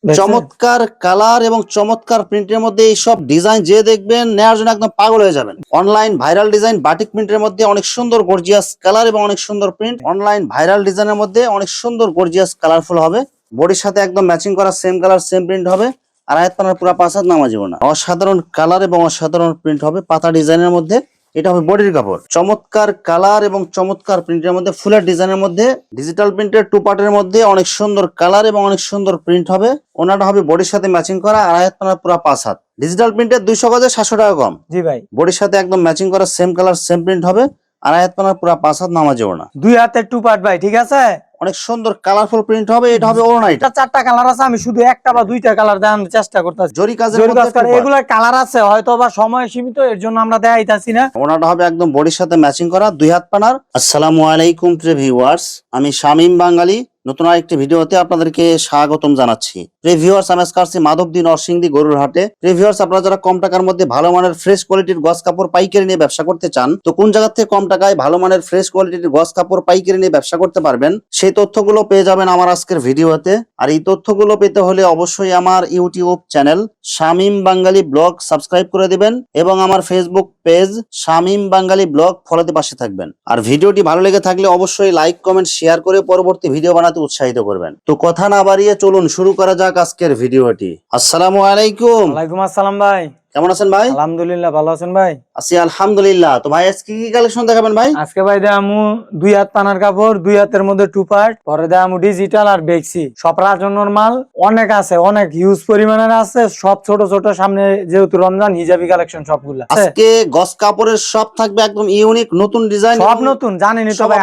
চমৎকার কালার এবং চমৎকার প্রিন্টের মধ্যে এই সব ডিজাইন যে দেখবেন নেওয়ার জন্য একদম পাগল হয়ে যাবেন। অনলাইন ভাইরাল ডিজাইন বাটিক প্রিন্টের মধ্যে অনেক সুন্দর গর্জিয়াস কালার এবং অনেক সুন্দর প্রিন্ট। অনলাইন ভাইরাল ডিজাইনের মধ্যে অনেক সুন্দর গর্জিয়াস কালারফুল হবে। বডির সাথে একদম ম্যাচিং করা সেম কালার সেম প্রিন্ট হবে। আর আয়াত পানার পুরো 5 হাত নামাজিব না। অসাধারণ কালার এবং অসাধারণ প্রিন্ট হবে পাতা ডিজাইনের মধ্যে। এটা হবে বডির কাপড়। চমৎকার কালার এবং চমৎকার প্রিন্টের মধ্যে ফুলের ডিজাইনের মধ্যে ডিজিটাল প্রিন্টের 2 পার্টের মধ্যে অনেক সুন্দর কালার এবং অনেক সুন্দর প্রিন্ট হবে। ওনাটা হবে বডির সাথে ম্যাচিং করা আর আয়াত পানার পুরো 5 হাত। ডিজিটাল প্রিন্টের 200 গজে 700 টাকা কম। জি ভাই, বডির সাথে একদম ম্যাচিং করা সেম কালার সেম প্রিন্ট হবে আর আয়াত পানার পুরো 5 হাত নামাজিব না। 2 হাতের 2 পার্ট ভাই, ঠিক আছে। অনেক সুন্দর কালারফুল প্রিন্ট হবে। এটা হবে ওড়নাইট। 4টা কালার আছে, আমি শুধু একটা বা 2টা কালার দেখানোর চেষ্টা করতেছি। জরি কাজের মধ্যে এগুলা কালার আছে, হয়তো বা সময় সীমিত, এর জন্য আমরা দেখাইতাছি না। ওনাটা হবে একদম বডির সাথে ম্যাচিং করা 2 হাত পানার। আসসালামু আলাইকুম প্রিয় ভিউয়ার্স, আমি শামীম বাঙালি নতুন আরেকটি ভিডিওতে আপনাদেরকে স্বাগতম জানাচ্ছি। প্রিয় ভিউয়ার্স, আমি আজকে আসছি মাধবদী নরসিংদী গরুর হাটে। প্রিয় ভিউয়ার্স, আপনারা যারা কম টাকার মধ্যে ভালো মানের ফ্রেশ কোয়ালিটির গস কাপড় পাইকারি নিয়ে ব্যবসা করতে চান, তো কোন জায়গা থেকে কম টাকায় ভালো মানের ফ্রেশ কোয়ালিটির গস কাপড় পাইকারি নিয়ে ব্যবসা করতে পারবেন সেই তথ্যগুলো পেয়ে যাবেন আমার আজকের ভিডিওতে। আর এই তথ্যগুলো পেতে হলে অবশ্যই আমার ইউটিউব চ্যানেল শামীম বাঙালি ব্লগ সাবস্ক্রাইব করে দিবেন এবং আমার ফেসবুক পেজ শামীম বাঙালি ব্লগ ফলোতে পাশে থাকবেন। আর ভিডিওটি ভালো লেগে থাকলে অবশ্যই লাইক কমেন্ট শেয়ার করে পরবর্তী ভিডিও বানাতে উৎসাহিত করবেন। তো কথা না বাড়িয়ে চলুন শুরু করা যাক আজকের ভিডিওটি। আসসালামু আলাইকুম। ওয়ালাইকুম আসসালাম ভাই, কেমন আছেন ভাই? আলহামদুলিল্লাহ, ভালো আছেন ভাই? আছি আলহামদুলিল্লাহ। তো ভাই আজকে কি কালেকশন দেখাবেন ভাই? আজকে ভাই দেখামু 2 হাত পানার কাপড়, 2 হাতের মধ্যে 2 পার্ট, পরে দেখামু ডিজিটাল আর বেক্সি। সব রাজন্যর মাল অনেক আছে, অনেক হিউজ পরিমাণের আছে। সব ছোট ছোট, সামনে যেহেতু রমজান, হিজাবি কালেকশন সবগুলো আজকে গস কাপড়ের সব থাকবে একদম ইউনিক নতুন ডিজাইন, সব নতুন। জানেনি তো ভাই,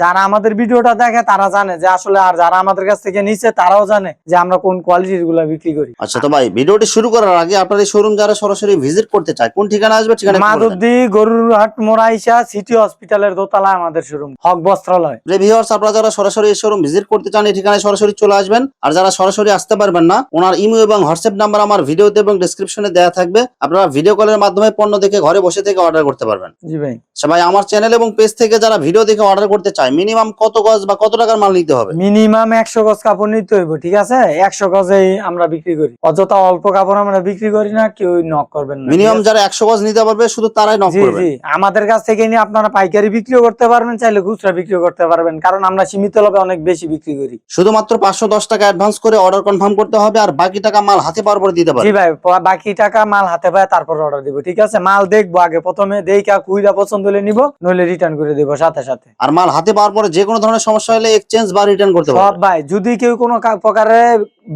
যারা আমাদের ভিডিওটা দেখে তারা জানে যে আসলে, আর যারা আমাদের কাছ থেকে নিচ্ছে তারাও জানে যে আমরা কোন কোয়ালিটির গুলা বিক্রি করি। আচ্ছা, তো ভাই ভিডিওটি শুরু করার আগে আপনার এই শোরুম যারা সরাসরি ভিজিট করতে চায় কোন ঠিকানা আসবে? ঠিকানা মাধবদী গরুর হাট মোরাইশা সিটি হসপিটালের দোতলায় আমাদের শোরুম, হক বস্ত্রালয়। ভিউয়ার্স, আপনারা যারা সরাসরি এই শোরুম ভিজিট করতে চান এই ঠিকানায় সরাসরি চলে আসবেন। আর যারা সরাসরি আসতে পারবেন না, ওনার ইমো এবং হোয়াটসঅ্যাপ নাম্বার আমার ভিডিওতে এবং ডেসক্রিপশনে দেওয়া থাকবে। আপনারা ভিডিও কলের মাধ্যমে পণ্য দেখে ঘরে বসে থেকে অর্ডার করতে পারবেন। জি ভাই। সবাই আমার চ্যানেল এবং পেজ থেকে যারা ভিডিও দেখে অর্ডার করতে চায় মিনিমাম কত গজ বা কত টাকার মাল নিতে হবে? মিনিমাম 100 গজ কাপড় নিতে হইব, ঠিক আছে? 100 গজেই আমরা বিক্রি করি, অযথা অল্প কাপড় আমরা বিক্রি করি না। কেউ নক করবেন না। মিনিমাম যারা 100 গজ নিতে পারবে শুধু তারাই নক করবে। জি, আমাদের কাছ থেকে নিয়ে আপনারা পাইকারি বিক্রিও করতে পারবেন, চাইলে খুচরা বিক্রিও করতে পারবেন, কারণ আমরা সীমিত লাভে অনেক বেশি বিক্রি করি। শুধুমাত্র 510 টাকা অ্যাডভান্স করে অর্ডার কনফার্ম করতে হবে আর বাকি টাকা মাল হাতে পাওয়ার পর দিতে পারবে। জি ভাই, বাকি টাকা মাল হাতে পায় তারপর অর্ডার দিব, ঠিক আছে? মাল দেখবো আগে, প্রথমে দেখা কুইরা পছন্দ হলে নিব, নইলে রিটার্ন করে দেব সাথে সাথে। আর মাল হাতে পাওয়ার পরে যে কোনো ধরনের সমস্যা হলে এক্সচেঞ্জ বা রিটার্ন করতে পারবে। সব ভাই, যদি কেউ কোনো প্রকারে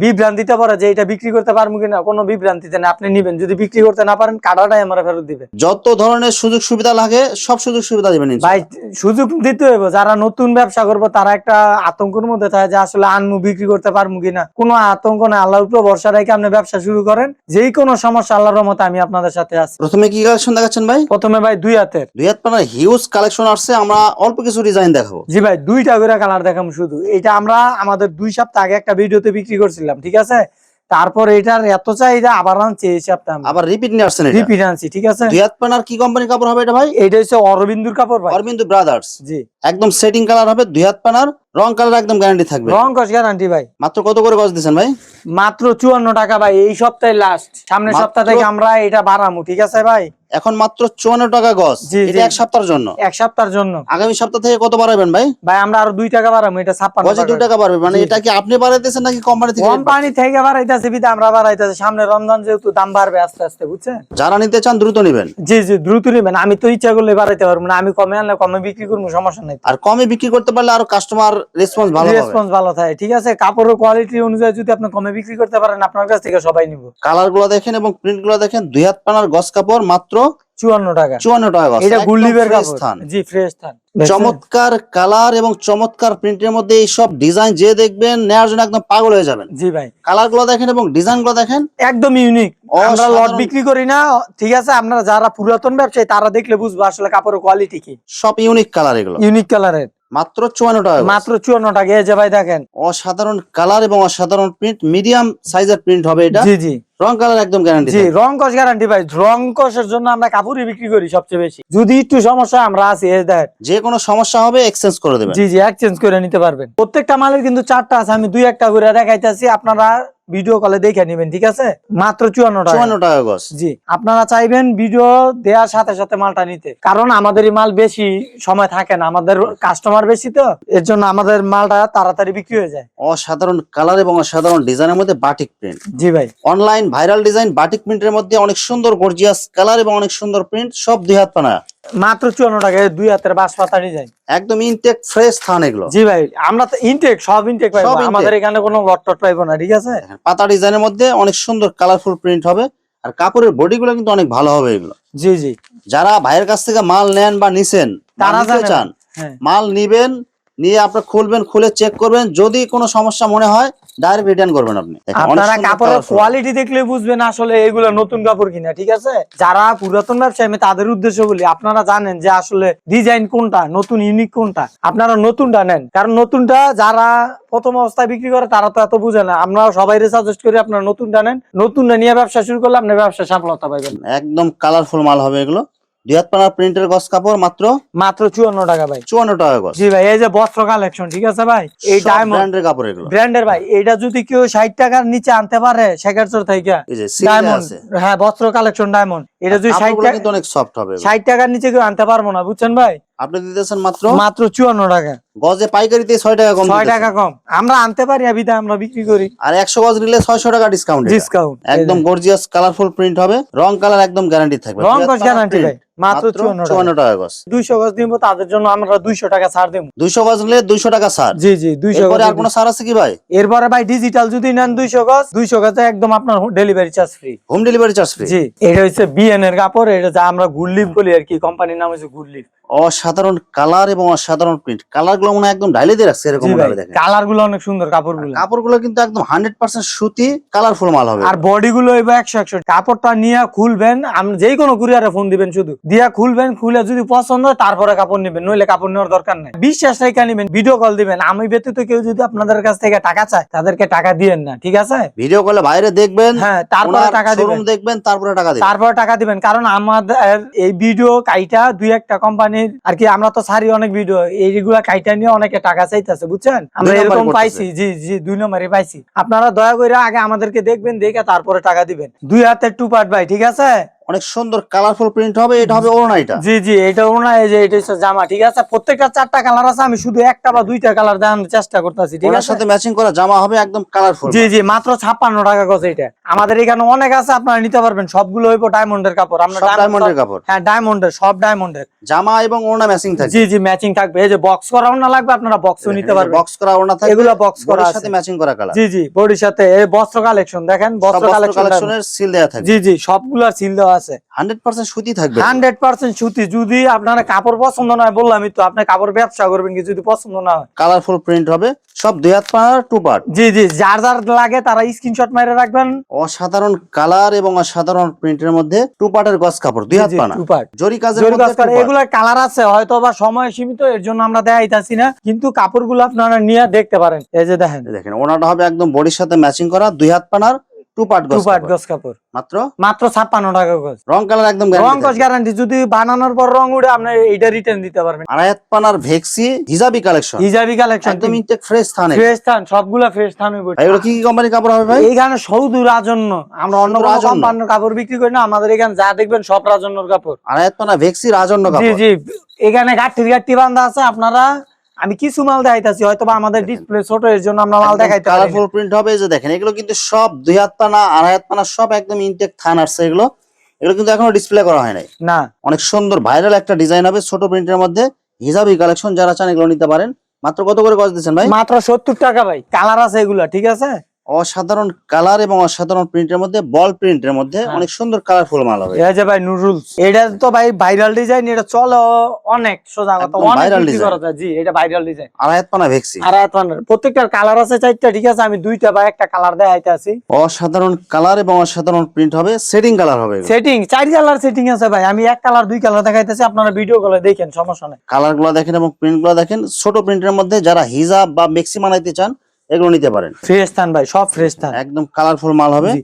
বিভ্রান্তিতে পারে যে এটা বিক্রি করতে পারবো কিনা, কোনো বিভ্রান্তিতে না, আপনি নিবেন। যদি বিক্রি করতে না পারেন, কাটাটাই আমরা ফেরত দিবেন। যত ধরনের সুযোগ সুবিধা লাগে সব সুযোগ সুবিধা দিবেন ভাই। সুযোগ দিতে হইব। যারা নতুন ব্যবসা করবো তারা একটা আতঙ্কের মধ্যে থাকে যে আসলে আনমু বিক্রি করতে পারবো কিনা। কোনো আতঙ্ক না, আল্লাহর উপর ভরসা রেখে আপনি ব্যবসা শুরু করেন। যেই কোনো সমস্যা আল্লাহর রহমতে আমি আপনাদের সাথে আছি। প্রথমে কি কালেকশন দেখাচ্ছেন ভাই? প্রথমে ভাই 2 হাতের। 2 হাত পানার হিউজ কালেকশন আসছে, আমরা অল্প কিছু ডিজাইন দেখাবো। জি ভাই, 2টা করে কালার দেখাবো শুধু। এটা আমরা আমাদের 2 সপ্তাহ আগে একটা ভিডিওতে বিক্রি করছিলাম, ঠিক আছে? তারপর এটার এত চাহিদা, আবার আনছি এই সপ্তাহে, আবার রিপিট নিয়ে আসছেন। রিপিট আনছি, ঠিক আছে? 2 হাত পানার কি কোম্পানির কাপড় হবে এটা ভাই? এটা হচ্ছে অরবিন্দুর কাপড় ভাই, অরবিন্দু ব্রাদার্স। জি। একদম সেটিং কালার হবে। 2 হাত পানার রং কালার একদম গ্যারান্টি থাকবে। রং কস গ্যারান্টি ভাই। মাত্র কত করে গজ দিচ্ছেন ভাই? মাত্র 54 টাকা ভাই। এই সপ্তাহে লাস্ট, সামনের সপ্তাহ থেকে আমরা এটা বাড়ামু, ঠিক আছে ভাই? এখন মাত্র 54 টাকা গজ। এটা এক সপ্তাহের জন্য। এক সপ্তাহের জন্য। আগামী সপ্তাহ থেকে কত বাড়াবেন ভাই? ভাই আমরা আরো 2 টাকা বাড়ামু, এটা 56 গজে 2 টাকা বাড়বে। মানে এটা কি আপনি বাড়াইতেছেন নাকি কোম্পানি থেকে? কোম্পানি থেকে বাড়াইতেছে, বিদা আমরা বাড়াইতেছি। সামনে রমজান যেহেতু, দাম বাড়বে আস্তে আস্তে, বুঝছেন? যারা নিতে চান দ্রুত নেবেন। জি জি, দ্রুত নেবেন। আমি তো ইচ্ছা করলে বাড়াইতে পারবো না, আমি কমে আনলে কমে বিক্রি করবো, সমস্যা নাই। আর কমে বিক্রি করতে পারলে আরো কাস্টমার রেসপন্স ভালো হবে। রেসপন্স ভালো থাকে, ঠিক আছে? কাপড়ের কোয়ালিটি অনুযায়ী যদি আপনি কমে বিক্রি করতে পারেন, আপনার কাছ থেকে সবাই নিব। কালার গুলো দেখেন এবং প্রিন্ট গুলো দেখেন। 2 হাত পানার গস কাপড় মাত্র 54 টাকা। 54 টাকা গজ। এটা গুলিবের কাপড়। স্থান। জি, ফ্রেশ স্থান। চমৎকার কালার এবং চমৎকার প্রিন্টের মধ্যে এই সব ডিজাইন যে দেখবেন নেওয়ার জন্য একদম পাগল হয়ে যাবেন। জি ভাই, কালার গুলো দেখেন এবং ডিজাইন গুলো দেখেন, একদম ইউনিক। আমরা লট বিক্রি করি না, ঠিক আছে? আপনারা যারা পুরাতন ব্যবসায়ী তারা দেখলে বুঝবো আসলে কাপড়ের কোয়ালিটি কি। সব ইউনিক কালার, এগুলো ইউনিক কালারের। মাত্র 54 টাকা। মাত্র 54 টাকা। এই যে ভাই দেখেন, অসাধারণ কালার এবং অসাধারণ প্রিন্ট। মিডিয়াম সাইজের প্রিন্ট হবে এটা। জি জি, রং কালার একদম গ্যারান্টি। জি, রং কস গ্যারান্টি ভাই। রং কসের জন্য আমরা কাপড়ই বিক্রি করি সবচেয়ে বেশি। যদি একটু সমস্যা আমরা আছি, এই দেখেন, যে কোনো সমস্যা হবে এক্সচেঞ্জ করে দেবেন। জি জি, এক্সচেঞ্জ করে নিতে পারবেন। প্রত্যেকটা মালের কিন্তু 4টা আছে, আমি 2-1টা করে দেখাইতেছি। আপনারা ভিডিও কলে দেখে নিবেন, ঠিক আছে? মাত্র 54 টাকা। 54 টাকা গজ। জি, আপনারা চাইবেন ভিডিও দেওয়ার সাথে সাথে মালটা নিতে, কারণ আমাদের এই মাল বেশি সময় থাকে না, আমাদের কাস্টমার বেশি, তো এর জন্য আমাদের মালটা তাড়াতাড়ি বিক্রি হয়ে যায়। অসাধারণ কালার এবং অসাধারণ ডিজাইনের মধ্যে বাটিক প্রিন্ট। জি ভাই, অনলাইন ভাইরাল ডিজাইন বাটিক প্রিন্টের মধ্যে অনেক সুন্দর গর্জিয়াস কালার এবং অনেক সুন্দর প্রিন্ট, সব 2 হাত পানা। মাত্র 54 টাকায় 2 হাতের বাঁশ পাতা ডিজাইন। একদম ইনটেক ফ্রেশ থান এগুলো। জি ভাই, আমরা তো ইনটেক, সব ইনটেক পাইবো, সব intake। আমাদের এখানে কোনো লটটট পাইবো না, ঠিক আছে? পাতা ডিজাইনের মধ্যে অনেক সুন্দর কালারফুল প্রিন্ট হবে, আর কাপড়ের বডিগুলো কিন্তু অনেক ভালো হবে এগুলো। জি জি, যারা ভাইয়ের কাছ থেকে মাল নেন বা নিছেন, তারা নিতে জানে না। চান, হ্যাঁ, মাল নিবেন, নিয়ে আপনার খুলবেন, খুলে চেক করবেন, যদি কোনো সমস্যা মনে হয় ডাইরেক্ট রিটার্ন করবেন আপনি। দেখেন, অনেক আপনারা সুন্দর কাপড়ের colourful। কোয়ালিটি দেখলে বুঝবেন আসলে এগুলো নতুন কাপড় কিনা, ঠিক আছে? যারা পুরাতন ব্যবসায়ী আমি তাদের উদ্দেশ্য বলি, আপনারা জানেন যে আসলে ডিজাইন কোনটা, নতুন ইউনিক কোনটা, আপনারা নতুনটা নেন, কারণ নতুনটা যারা প্রথম অবস্থায় বিক্রি করে তারা তো এত বুঝে না। আমরা সবাই সাজেস্ট করি আপনারা নতুনটা নেন, নতুনটা নিয়ে ব্যবসা শুরু করলে আপনার ব্যবসা সফলতা পাবেন। একদম কালারফুল মাল হবে এগুলো। 2 হাত পানার প্রিন্টের গজ কাপড় মাত্র মাত্র 54 টাকা ভাই। 54 টাকা গজ। জি ভাই, এই যে বস্ত্র কালেকশন, ঠিক আছে ভাই? এই সব ডায়মন্ড ব্র্যান্ডের কাপড় এগুলো। ব্র্যান্ডের ভাই, এটা যদি কেউ 60 টাকার নিচে আনতে পারে শেখারচর থেকে, এই যে সিল ডায়মন্ড, আছে, হ্যাঁ বস্ত্র কালেকশন ডায়মন্ড, এটা যদি 60 কাপড়গুলো টাকা, কিন্তু অনেক সফট হবে এগুলো। 60 টাকার নিচে কেউ আনতে পারবো না, বুঝছেন ভাই? আপনি দিতেছেন মাত্র মাত্র 54 টাকা। গজে পাইকারিতে 6 টাকা কম 6 দিতেছেন। টাকা কম, আমরা আনতে পারি আবিদা, আমরা বিক্রি করি আর 100 গজ নিলে 600 টাকা ডিসকাউন্ট। ডিসকাউন্ট। একদম গর্জিয়াস কালারফুল প্রিন্ট হবে, রং কালার একদম গ্যারান্টি থাকবে। রং 2 হাত কস পানার গ্যারান্টি print, ভাই, মাত্র 54 54 টাকা গজ। 200 গজ দিব, তাদের জন্য আমরা 200 টাকা ছাড় দেব। 200 গজ নিলে 200 টাকা ছাড়। জি জি, 200 এরপরে গজ। আর কোনো ছাড় আছে কি ভাই? এরপরে ভাই ডিজিটাল যদি নেন 200 গজে একদম আপনার delivery charge free. Home delivery charge free. জি, এটা হচ্ছে বিএন এর কাপড়, এটা যা আমরা গুডলিফ বলি আর কি, কোম্পানির নাম হচ্ছে গুডলিফ। অসাধারণ কালার এবং অসাধারণ প্রিন্ট, কালার গুলো মনে হয় একদম ঢাইলে দিয়ে রাখছে এরকম জি ভাই, ভাবে। দেখেন কালার গুলো অনেক সুন্দর, কাপড়গুলো কাপড়গুলো কিন্তু একদম 100% সুতি কালারফুল মাল হবে। আর বডি গুলো এবার 100 কাপড়টা নিয়ে খুলবেন, আপনি যেই কোনো কুরিয়ারে ফোন দিবেন, শুধু দিয়া খুলবেন, খুলে যদি পছন্দ হয় তারপরে কাপড় নেবেন, নইলে কাপড় নেওয়ার দরকার নাই। বিশ্বাস রেখে নিবেন, ভিডিও কল দিবেন। আমি ব্যতীত কেউ যদি আপনাদের কাছ থেকে টাকা চায় তাদেরকে টাকা দিয়েন না, ঠিক আছে? ভিডিও কলে বাইরে দেখবেন, হ্যাঁ, তারপরে টাকা দিবেন, শোরুম দেখবেন, তারপরে টাকা দিবেন। তারপরে টাকা দিবেন। কারণ আমাদের এই ভিডিও কাইটা দুই একটা কোম্পানির আর কি, আমরা তো সারি অনেক ভিডিও, এইগুলা কাইটা নিয়ে অনেকে টাকা চাইতেছে, বুঝছেন? আমরা দুই নম্বরে এরকম করতেছে। পাইছি। জি জি, 2 নম্বরে পাইছি। আপনারা দয়া করে আগে আমাদেরকে দেখবেন, দেখে তারপরে টাকা দিবেন। 2 হাতের টু পার্ট ভাই, ঠিক আছে? অনেক সুন্দর কালারফুল প্রিন্ট হবে, এটা হবে ওড়না। এটা জি জি, এটা ওনা, এই যে এটা হচ্ছে জামা, ঠিক আছে? প্রত্যেকটা 4টা কালার আছে, আমি শুধু একটা বা 2টা কালার দেখানোর চেষ্টা করতেছি, ঠিক ওড়নার আছে? সাথে ম্যাচিং করা জামা হবে, একদম কালারফুল। জি জি, মাত্র 56 টাকা গজ। এটা আমাদের এখানে অনেক আছে, আপনারা নিতে পারবেন। সবগুলো হইবো ডায়মন্ডের কাপড়। আমরা সব ডায়মন্ডের কাপড়। হ্যাঁ, ডায়মন্ডের, সব ডায়মন্ডের জামা এবং ওড়না ম্যাচিং থাকবে। জি জি, ম্যাচিং থাকবে। এই যে বক্স করা ওড়না লাগবে, আপনারা বক্সও নিতে পারবেন। বক্স করা ওড়না থাকবে, এগুলা box করা বডির আছে। সাথে ম্যাচিং করা কালার। জি জি, বডির সাথে। এই বস্ত্র কালেকশন দেখেন, বস্ত্র কালেকশনের সিল দেয়া থাকবে। জি জি, সবগুলার সিল দেওয়া আছে। 100% সুতি থাকবে। 100% সুতি। যদি আপনার কাপড় পছন্দ না হয়, বললামই তো, আপনি কাপড় ব্যবসা করবেন কি, যদি পছন্দ না হয়, কালারফুল প্রিন্ট হবে, সব 2 হাত পানার টু পার্ট। জি জি, যার যার লাগে তারা স্ক্রিনশট মেরে রাখবেন। অসাধারণ কালার এবং অসাধারণ প্রিন্টের মধ্যে টু পার্টের গজ কাপড়, 2 হাত পানা, টু পার্ট জরি কাজের জরি মধ্যে কাজ করে। এগুলার কালার আছে, হয়তো বা সময় সীমিত, এর জন্য আমরা দেখাইতাছি না, কিন্তু কাপড়গুলো আপনারা নিয়ে দেখতে পারেন। এই যে দেখেন, দেখেন ওনাটা হবে একদম বডির সাথে ম্যাচিং করা, 2 হাত পানার টু পার্ট টু গজ পার্ট কাপড়। গজ কাপড়, মাত্র মাত্র 56 টাকা গজ। রং কালার একদম রং গ্যারান্টি কস থাকবে। গ্যারান্টি, যদি বানানোর পর রং উঠে আপনি এইটা রিটার্ন দিতে পারবেন। 2.5 হাত পানার ভেক্সি হিজাবি কালেকশন, হিজাবি কালেকশন, একদম ইনটেক ফ্রেশ থানে। ফ্রেশ থান, সবগুলা ফ্রেশ থান হইব। এগুলো কি কি কোম্পানির কাপড় হবে ভাই? এইখানে সৌদি রাজন্য, আমরা অন্য শুধু কোনো রাজন্য? কোম্পানির কাপড় বিক্রি করি না, আমাদের এখানে যা দেখবেন সব রাজন্যর কাপড়। 2.5 হাত পানা ভেক্সি রাজন্য জি কাপড়। জি, এখানে গাঠি বান্ধা আছে। আপনারা, আমি কিছু মাল দেখাইতাছি, হয়তো বা আমাদের ডিসপ্লে ছোট, এর জন্য আমরা মাল দেখাইতে পারি না। কালারফুল প্রিন্ট হবে। এই যে দেখেন, এগুলো কিন্তু সব 2 হাত পানা 2.5 হাত পানা, সব একদম ইনটেক থান আসছে এগুলো। এগুলো কিন্তু এখনো ডিসপ্লে করা হয় নাই। না, অনেক সুন্দর ভাইরাল একটা ডিজাইন হবে ছোট প্রিন্টের মধ্যে, হিজাবি কালেকশন। যারা চান এগুলো নিতে পারেন। মাত্র কত করে গজ দিচ্ছেন ভাই? মাত্র 70 টাকা ভাই। কালার আছে এগুলা, ঠিক আছে? অসাধারণ কালার এবং অসাধারণ প্রিন্টের মধ্যে, বল প্রিন্টের মধ্যে অনেক সুন্দর কালারফুল মাল হবে। এই যে ভাই নুরুলস, এটা তো ভাই ভাইরাল ডিজাইন, এটা চলে অনেক, সোজা কথা, একদম অনেক viral বিক্রি design। করা যায়। জি, এটা ভাইরাল ডিজাইন। 2.5 হাত পানা ভেক্সি। আর প্রত্যেকটার কালার আছে 4টা, ঠিক আছে? আমি 2টা বা একটা কালার দেখাইতাছি। অসাধারণ কালার এবং অসাধারণ প্রিন্ট হবে, সেটিং কালার হবে। সেটিং 4 কালার সেটিং আছে ভাই, আমি 1 কালার 2 কালার দেখাইতেছি, আপনারা ভিডিও কলে দেখেন, সমস্যা নাই। কালার গুলো দেখেন এবং প্রিন্ট গুলো দেখেন। ছোট প্রিন্টের মধ্যে যারা হিজাব বা মেক্সি বানাইতে চান এগুলো নিতে পারেন। ফ্রেশ থান ভাই, সব ফ্রেশ থান। একদম কালারফুল মাল হবে। জি,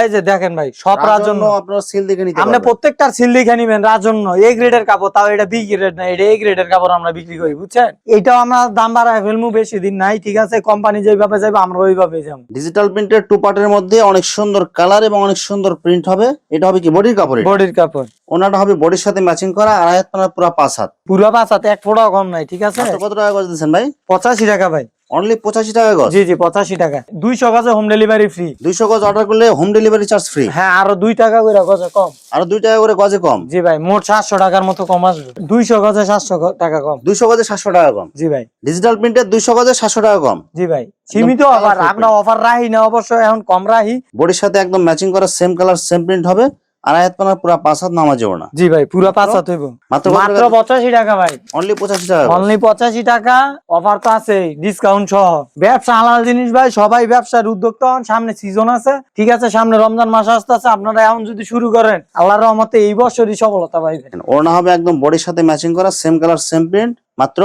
এই যে দেখেন ভাই, সব রাজন্য। আপনারা সিল দেখে নিতে আপনি পারবেন। প্রত্যেকটার সিল দেখে নিবেন, রাজন্য এ গ্রেডের কাপড়, তাও এটা বি গ্রেড না, এটা এ গ্রেডের কাপড় আমরা বিক্রি করি, বুঝছেন? এটাও আমরা দাম বাড়ায় ফেলবো, বেশি দিন নাই, ঠিক আছে? কোম্পানি যেভাবে যাবে আমরা ওইভাবে যাবো। ডিজিটাল প্রিন্টের টু পার্টের মধ্যে অনেক সুন্দর কালার এবং অনেক সুন্দর প্রিন্ট হবে। এটা হবে কি বডির কাপড়, বডির কাপড়। ওনাটা হবে বডির সাথে ম্যাচিং করা, আড়াই হাত পানার পুরো 5 হাত। পুরো 5 হাতে এক ফোঁটাও কম নাই, ঠিক আছে? কত টাকা করে দিচ্ছেন ভাই? 85 টাকা ভাই। অনলি 85 টাকা গজ? জি জি, 85 টাকা। 200 গজে হোম ডেলিভারি ফ্রি। 200 গজ অর্ডার করলে হোম ডেলিভারি চার্জ ফ্রি। হ্যাঁ, আরো 2 টাকা করে গজে কম। আরো 2 টাকা করে গজে কম? জি ভাই, মোট 700 টাকার মতো কম আসবে। 200 গজে 700 টাকা কম। 200 গজে 700 টাকা কম? জি ভাই। ডিজিটাল প্রিন্টের 200 গজে 700 টাকা কম? জি ভাই, সীমিত অফার, আমরা অফার রাখি না অবশ্য, এখন কম রাখি। বডির সাথে একদম ম্যাচিং করা সেম কালার সেম প্রিন্ট হবে, আড়াই হাত পানার পুরো 5 হাত নামাজে ওড়না। জি ভাই, পুরো 5 হাত হইব। মাত্র 85 টাকা ভাই। অনলি 85 টাকা? অনলি 85 টাকা, অফার তো আছে ডিসকাউন্ট সহ। ব্যবসা হালাল জিনিস ভাই, সবাই ব্যবসার উদ্যোক্তা হন, সামনে সিজন আছে, ঠিক আছে? সামনে রমজান মাস আসতেছে, আপনারা এখন যদি শুরু করেন, আল্লাহর রহমতে এই বছরই সফলতা পাইবেন। ওড়না হবে একদম বডির সাথে ম্যাচিং করা সেম কালার সেম প্রিন্ট, মাত্র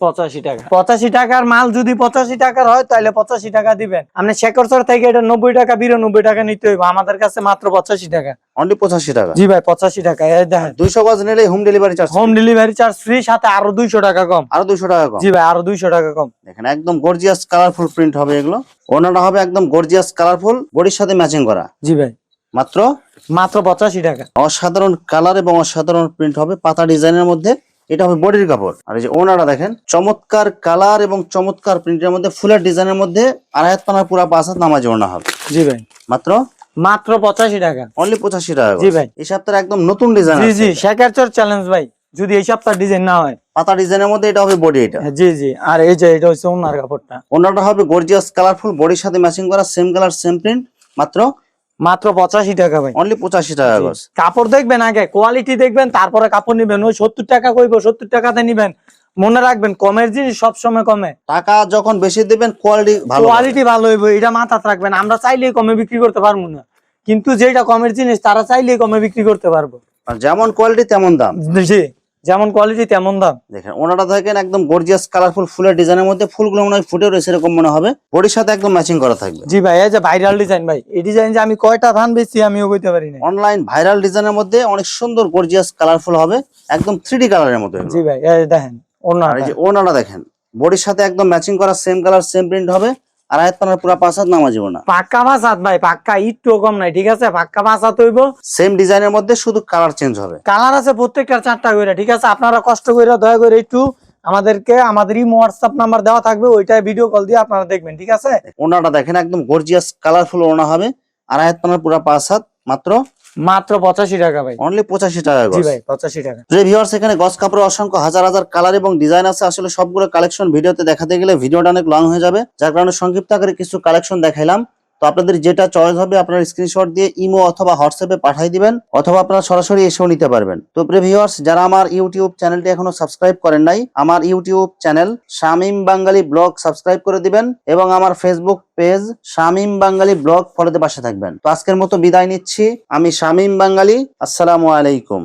85 টাকা। 85 টাকার মাল যদি 85 টাকার হয় তাহলে 85 টাকা দিবেন। আপনি শেখরচর থেকে এটা 90 টাকা 92 টাকা নিতে হইব, আমাদের কাছে মাত্র 85 টাকা। অনলি 85 টাকা? জি ভাই, 85 টাকা। এই দেখেন, 200 গজ নিলে home delivery charge? Home delivery charge free, সাথে আরো 200 টাকা কম। আরো 200 টাকা কম? জি ভাই, আরো 200 টাকা কম। দেখেন একদম গর্জিয়াস কালারফুল প্রিন্ট হবে এগুলো। ওড়নাটা হবে একদম গর্জিয়াস কালারফুল, বডির সাথে ম্যাচিং করা। জি ভাই, মাত্র 85 টাকা। অসাধারণ কালার এবং অসাধারণ প্রিন্ট হবে পাতা ডিজাইনের মধ্যে। এটা হবে বডির কাপড়। আর এই যে ওড়নাটা দেখেন, চমৎকার কালার এবং চমৎকার প্রিন্টের মধ্যে ফুলের ডিজাইনের মধ্যে আড়াই হাত পানার পুরো 5 হাত নামাজে ওড়না হবে। জি ভাই, মাত্র 85 টাকা। অনলি 85 টাকা? জি ভাই। এই সপ্তাহে একদম নতুন ডিজাইন জি আছে। জি, শেখারচর চ্যালেঞ্জ ভাই, যদি এই সপ্তাহ ডিজাইন না হয়। পাতা ডিজাইনের মধ্যে এটা হবে বডি। এটা জি জি, আর এই যে এটা হচ্ছে ওনার কাপড়টা। ওড়নাটা হবে গর্জিয়াস কালারফুল, বডির সাথে ম্যাচিং করা সেম কালার সেম প্রিন্ট, মাত্র 85 টাকা ভাই। অনলি 85 টাকা গজ। কাপড় দেখবেন আগে, কোয়ালিটি দেখবেন, তারপরে কাপড় নিবেন। ওই 70 টাকা কইবো, 70 টাকাতে নিবেন। মনে রাখবেন, কমের জিনিস সবসময় কমে। টাকা যখন বেশি দিবেন কোয়ালিটি ভালো, কোয়ালিটি ভালো হইব, এটা মাথায় রাখবেন। আমরা চাইলেই কমে বিক্রি করতে পারবো না, কিন্তু যেটা কমের জিনিস তারা চাইলেই কমে বিক্রি করতে পারবো। আর যেমন কোয়ালিটি তেমন দাম। জি, যেমন কোয়ালিটি তেমন দাম। দেখেন ওনাটা দেখেন একদম গর্জিয়াস কালারফুল ফুলের ডিজাইনের মধ্যে, ফুলগুলো মনে হয় ফুটে রয়েছে এরকম মনে হবে, বডির সাথে একদম ম্যাচিং করা থাকবে। জি ভাই, এই যে ভাইরাল ডিজাইন ভাই, এই ডিজাইন যে আমি কয়টা ধান বেচছি আমিও কইতে পারি না। অনলাইন ভাইরাল ডিজাইনের মধ্যে অনেক সুন্দর গর্জিয়াস কালারফুল হবে, একদম 3D কালারের মধ্যে। জি ভাই, এই দেখেন আর এই যে ওনাটা দেখেন, বডির সাথে একদম ম্যাচিং করা সেম কালার সেম প্রিন্ট হবে, আর আয়াত পানার পুরো 5 হাত নামাজ হবে না। পাক্কা 5 হাত ভাই, পাক্কা, একটু কম নাই, ঠিক আছে? পাক্কা 5 হাত হইব। সেম ডিজাইনের মধ্যে শুধু কালার চেঞ্জ হবে। কালার আছে প্রত্যেকটার 4টা করে, ঠিক আছে? আপনারা কষ্ট করে দয়া করে একটু আমাদেরকে, আমাদের ইমো হোয়াটসঅ্যাপ নাম্বার দেওয়া থাকবে, ওইটায় ভিডিও কল দিয়ে আপনারা দেখবেন, ঠিক আছে? ওনাটা দেখেন একদম গর্জিয়াস কালারফুল ওনা হবে, আর আয়াত পানার পুরো 5 হাত, মাত্র 85 টাকা ভাই। অনলি 85 টাকা জি গজ। ভাই, 85 টাকা। যে ভিউয়ার্স, এখানে গজ কাপড়ে অসংখ্য হাজার হাজার কালার এবং ডিজাইন আছে। আসলে সবগুলো কালেকশন ভিডিওতে দেখাতে গেলে ভিডিওটা অনেক লং হয়ে যাবে, যার কারণে সংক্ষিপ্ত আকারে কিছু কালেকশন দেখাইলাম। তো আপনাদের যেটা চয়েস হবে আপনারা স্ক্রিনশট দিয়ে ইমো অথবা হোয়াটসঅ্যাপে পাঠিয়ে দিবেন, অথবা আপনারা সরাসরি এসেও নিতে পারবেন। তো প্রিয় ভিউয়ার্স, যারা আমার ইউটিউব চ্যানেলটি এখনো সাবস্ক্রাইব করেন নাই, আমার ইউটিউব চ্যানেল শামীম বাঙালি ব্লগ সাবস্ক্রাইব করে দিবেন, এবং আমার ফেসবুক পেজ শামীম বাঙালি ব্লগ ফলোতে পাশে থাকবেন। তো আজকের মতো বিদায় নিচ্ছি, আমি শামীম বাঙালি। আসসালামু আলাইকুম।